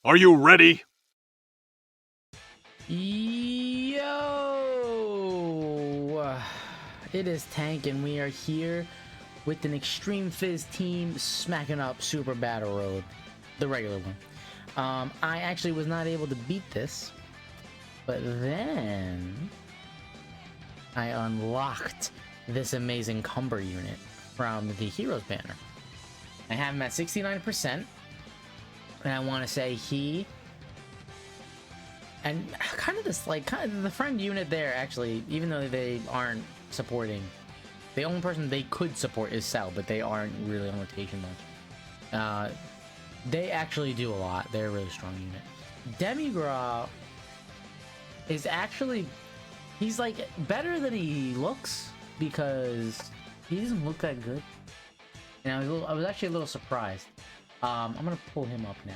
Are you ready? Yo! It is Tank, and we are here with an Extreme Phys team smacking up Super Battle Road, the regular one. I actually was not able to beat this, but then I unlocked this amazing Cumber unit from the Heroes banner. I have him at 69%, and I want to say he... And kind of this, like, the friend unit there, actually, even though they aren't supporting, the only person they could support is Cell, but they aren't really on rotation much. They actually do a lot. They're a really strong unit. Demigra is actually, he's like better than he looks because he doesn't look that good. And I was actually a little surprised. I'm gonna pull him up now.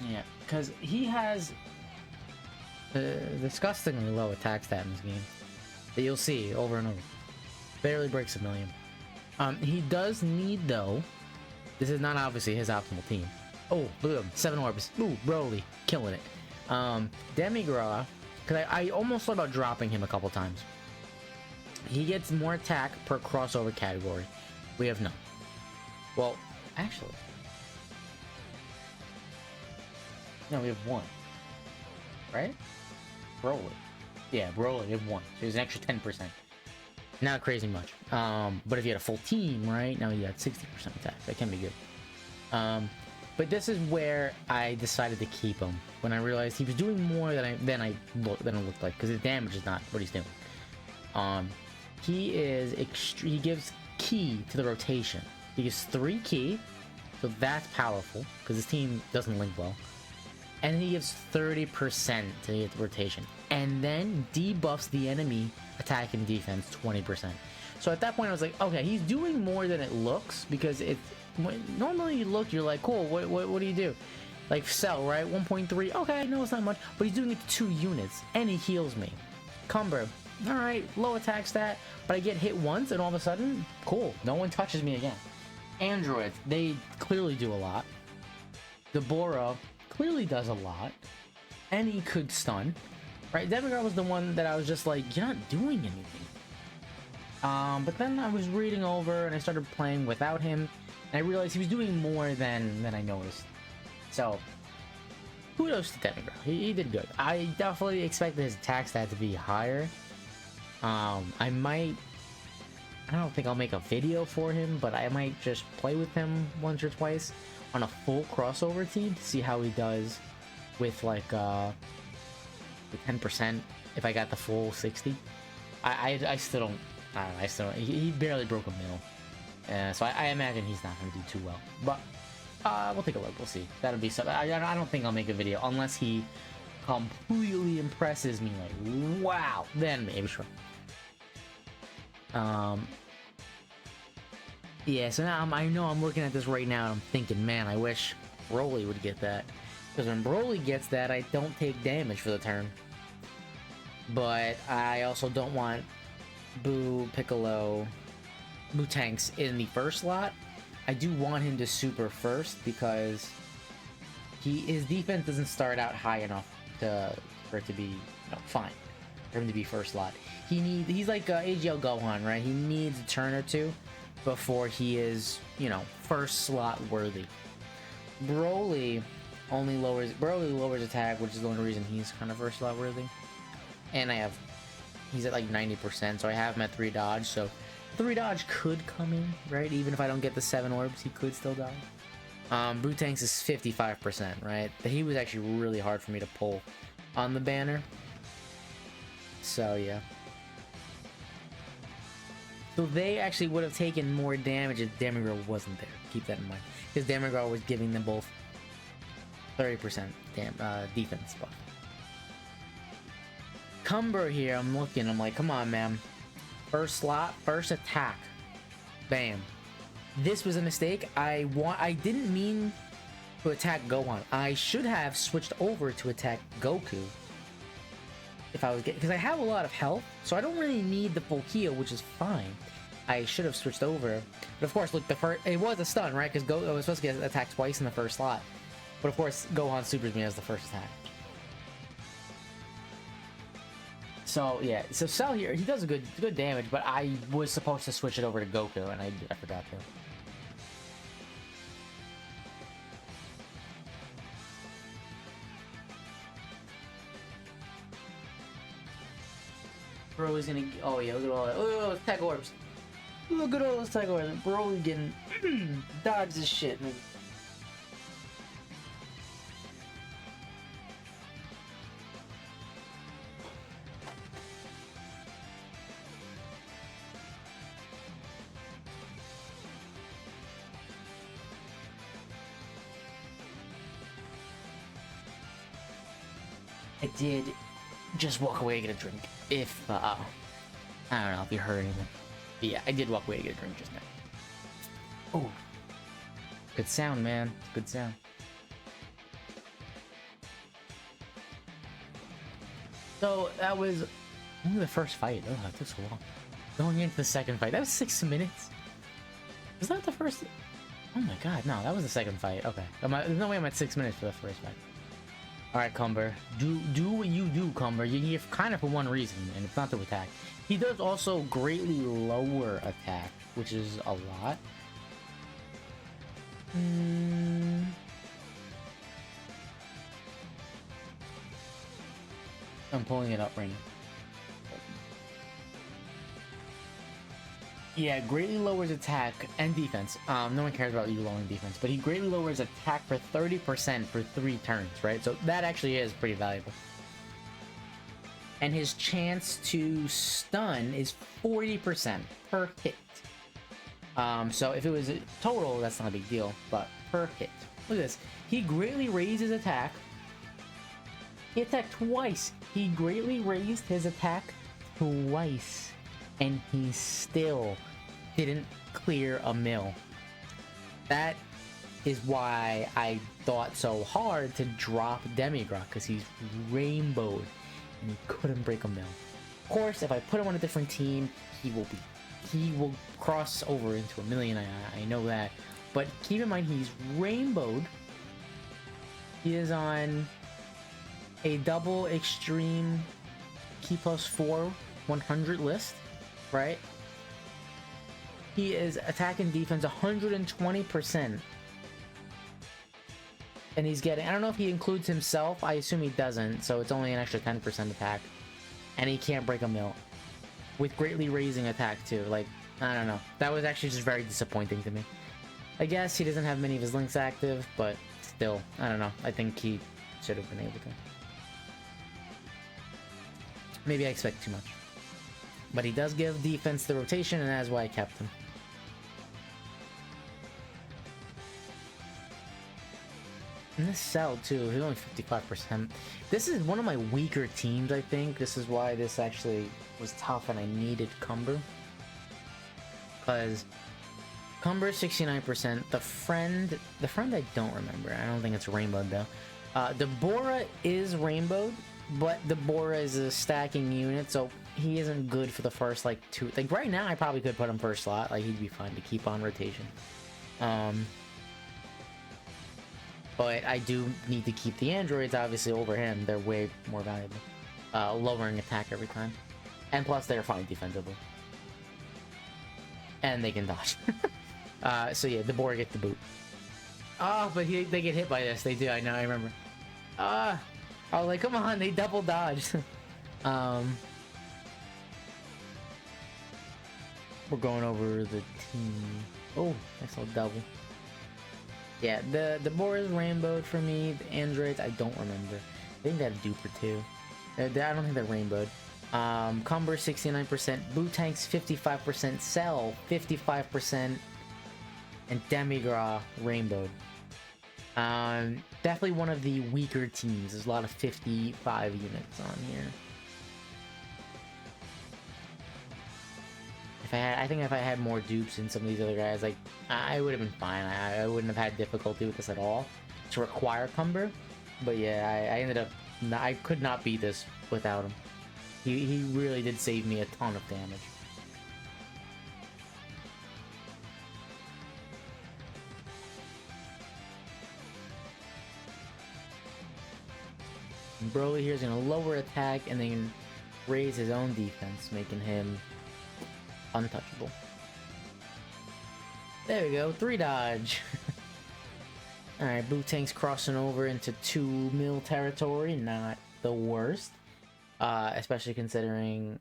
Yeah, because he has disgustingly low attack stat in this game that you'll see over and over. Barely breaks 1,000,000. He does need, though, this is not obviously his optimal team. Oh, look at him, 7 orbs. Ooh, Broly, killing it. Demigra, because I almost thought about dropping him a couple times. He gets more attack per crossover category. We have none. Well, actually... No, we have 1. Right? Broly. Yeah, Broly, we have 1. So there's an extra 10%. Not crazy much. But if you had a full team, right? Now you got 60% attack. That can be good. But this is where I decided to keep him. When I realized he was doing more than it looked like. Because his damage is not what he's doing. He gives key to the rotation. He gives 3 key. So that's powerful. Because his team doesn't link well. And he gives 30% to the rotation. And then debuffs the enemy attack and defense 20%. So at that point I was like, okay, he's doing more than it looks, because it's normally you look, you're like, cool, what do you do? Like Cell, right? 1.3, okay, I know it's not much, but he's doing it to 2 units, and he heals me. Cumber, alright, low attack stat, but I get hit once, and all of a sudden, cool, no one touches me again. Androids, they clearly do a lot. Deborah clearly does a lot, and he could stun, right? Demigra was the one that I was just like, you're not doing anything. But then I was reading over and I started playing without him, and I realized he was doing more than I noticed. So kudos to Demigra. He did good. I definitely expected his attack stat to be higher. I don't think I'll make a video for him, but I might just play with him once or twice on a full crossover team to see how he does with like the 10% if I got the full 60. I still don't. I don't know. I still don't, he barely broke 1,000,000, so I imagine he's not going to do too well. But we'll take a look. We'll see. That'll be something. I don't think I'll make a video unless he completely impresses me. Like, wow, then maybe sure. Yeah, so now I know I'm looking at this right now and I'm thinking, man, I wish Broly would get that. Because when Broly gets that, I don't take damage for the turn. But I also don't want Boo, Piccolo, Boo Tanks in the first slot. I do want him to super first because his defense doesn't start out high enough for it to be fine. For him to be first slot. He's like AGL Gohan, right? He needs a turn or two before he is, first slot worthy. Broly lowers attack, which is the only reason he's kind of first slot worthy. And he's at like 90%, so I have him at 3 dodge, so 3 dodge could come in, right? Even if I don't get the 7 orbs, he could still die. Bootanks is 55%, right? He was actually really hard for me to pull on the banner. So yeah. So they actually would have taken more damage if Demigra wasn't there. Keep that in mind. Because Demigra was giving them both 30% defense buff. Cumber here, I'm looking, I'm like, come on, man. First slot, first attack. Bam. This was a mistake. I didn't mean to attack Gohan. I should have switched over to attack Goku. if I was getting, because I have a lot of health, so I don't really need the full heal, which is fine. I should have switched over, but of course, look, it was a stun, right? Because I was supposed to get attacked twice in the first slot, but of course, Gohan supers me as the first attack. So yeah, so Cell here, he does a good damage, but I was supposed to switch it over to Goku, and I forgot to. Bro is gonna. Oh yeah, look at all that. Look at all those tag orbs. Look at all those tag orbs. Bro is getting dodge this shit, man. I did just walk away to get a drink. If, I don't know if you heard anything. But yeah, I did walk away to get a drink just now. Oh. Good sound, man. Good sound. So, that was only the first fight. Oh, that took so long. Going into the second fight. That was 6 minutes? Was that the first? Oh my god, no, that was the second fight. Okay. There's no way I'm at 6 minutes for the first fight. Alright, Cumber. Do what you do, Cumber. You're here kind of for one reason, and it's not to attack. He does also greatly lower attack, which is a lot. I'm pulling it up right now. Yeah, greatly lowers attack and defense. No one cares about you lowering defense, but he greatly lowers attack for 30% for 3 turns, right? So that actually is pretty valuable. And his chance to stun is 40% per hit. So if it was a total, that's not a big deal, but per hit. Look at this. He greatly raised his attack. He attacked twice. He greatly raised his attack twice. And he still didn't clear a mill. That is why I thought so hard to drop Demigod, because he's rainbowed and he couldn't break a mill. Of course, if I put him on a different team, he will cross over into a million. I know that, but keep in mind he's rainbowed. He is on a double extreme key plus 4 100 list. Right? He is attack and defense 120%. And he's getting, I don't know if he includes himself, I assume he doesn't, so it's only an extra 10% attack. And he can't break a mill. With greatly raising attack too, like, I don't know. That was actually just very disappointing to me. I guess he doesn't have many of his links active, but still, I don't know. I think he should have been able to. Maybe I expect too much. But he does give defense the rotation, and that's why I kept him. And this Cell, too, he's only 55%. This is one of my weaker teams, I think. This is why this actually was tough, and I needed Cumber. Because Cumber is 69%. The friend I don't remember. I don't think it's rainbowed, though. Deborah is rainbowed, but Deborah is a stacking unit, so he isn't good for the first, like, 2... Like, right now, I probably could put him first slot. Like, he'd be fine to keep on rotation. But I do need to keep the androids, obviously, over him. They're way more valuable. Lowering attack every time. And plus, they're fine defensively. And they can dodge. So, yeah, Deborah gets the boot. Oh, but they get hit by this. They do, I know, I remember. I was like, come on, they double dodged. We're going over the team. Oh, nice little double. Yeah, the board is rainbowed for me. The androids, I don't remember. I think they have duper too. I don't think they're rainbowed. Cumber 69%, Blue Tanks 55%, Cell 55%, and Demigra rainbowed. Definitely one of the weaker teams. There's a lot of 55 units on here. I think if I had more dupes in some of these other guys, like, I would have been fine. I wouldn't have had difficulty with this at all to require Cumber. But yeah, I ended up... I could not beat this without him. He really did save me a ton of damage. And Broly here is gonna lower attack and then raise his own defense, making him untouchable. There we go, 3 dodge. Alright, Boo-Tank's crossing over into 2 mil territory, not the worst. Especially considering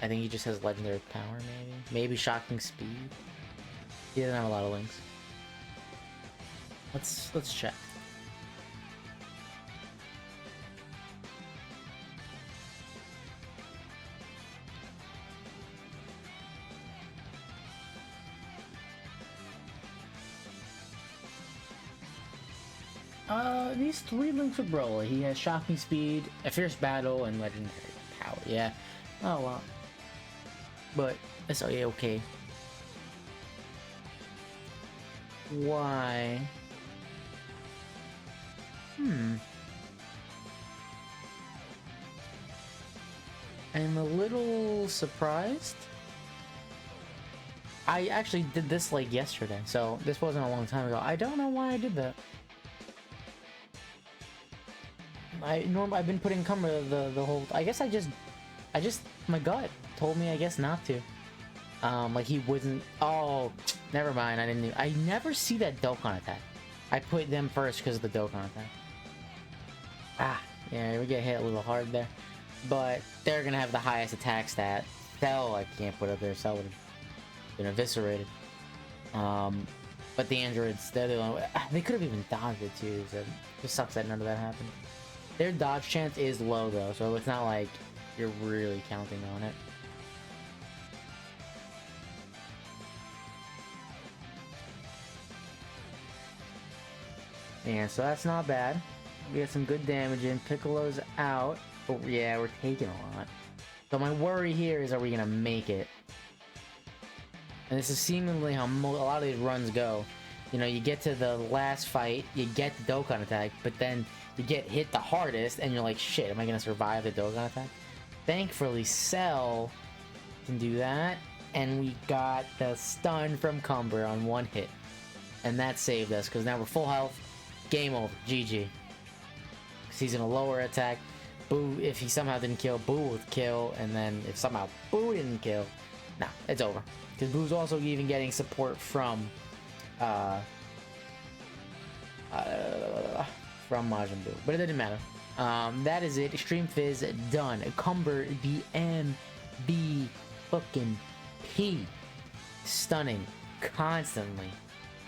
I think he just has legendary power, maybe. Maybe shocking speed. He doesn't have a lot of links. Let's check. These 3 links with Broly. He has shocking speed, a fierce battle, and legendary power. Yeah. Oh well. But it's okay. Why? I'm a little surprised. I actually did this like yesterday, so this wasn't a long time ago. I don't know why I did that. I've been putting Cumber the whole. I guess I just my gut told me I guess not to. Like he wouldn't. Oh, never mind. I never see that Dokkan attack. I put them first because of the Dokkan attack. Ah, yeah, we get hit a little hard there, but they're gonna have the highest attack stat. Cell I can't put up there. Cell would have been eviscerated. But the androids, they're the only. They could have even dodged it too. So it just sucks that none of that happened. Their dodge chance is low though, so it's not like you're really counting on it. Yeah, so that's not bad. We get some good damage in. Piccolo's out. But yeah, we're taking a lot. So my worry here is, are we gonna make it? And this is seemingly how a lot of these runs go. You know, you get to the last fight, you get the Dokkan attack, but then you get hit the hardest, and you're like, shit, am I gonna survive the Dokkan attack? Thankfully, Cell can do that, and we got the stun from Cumber on 1 hit. And that saved us, because now we're full health. Game over. GG. Because he's gonna lower attack. Boo, if he somehow didn't kill, Boo would kill, and then if somehow Boo didn't kill, nah, it's over. Because Boo's also even getting support from Majin Buu, but it didn't matter. That is it. Extreme Phys done. Cumber the MVP. Stunning constantly.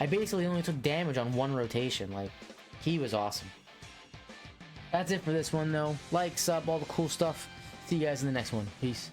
I basically only took damage on 1 rotation. Like, he was awesome. That's it for this one though. Like, sub, all the cool stuff. See you guys in the next one. Peace.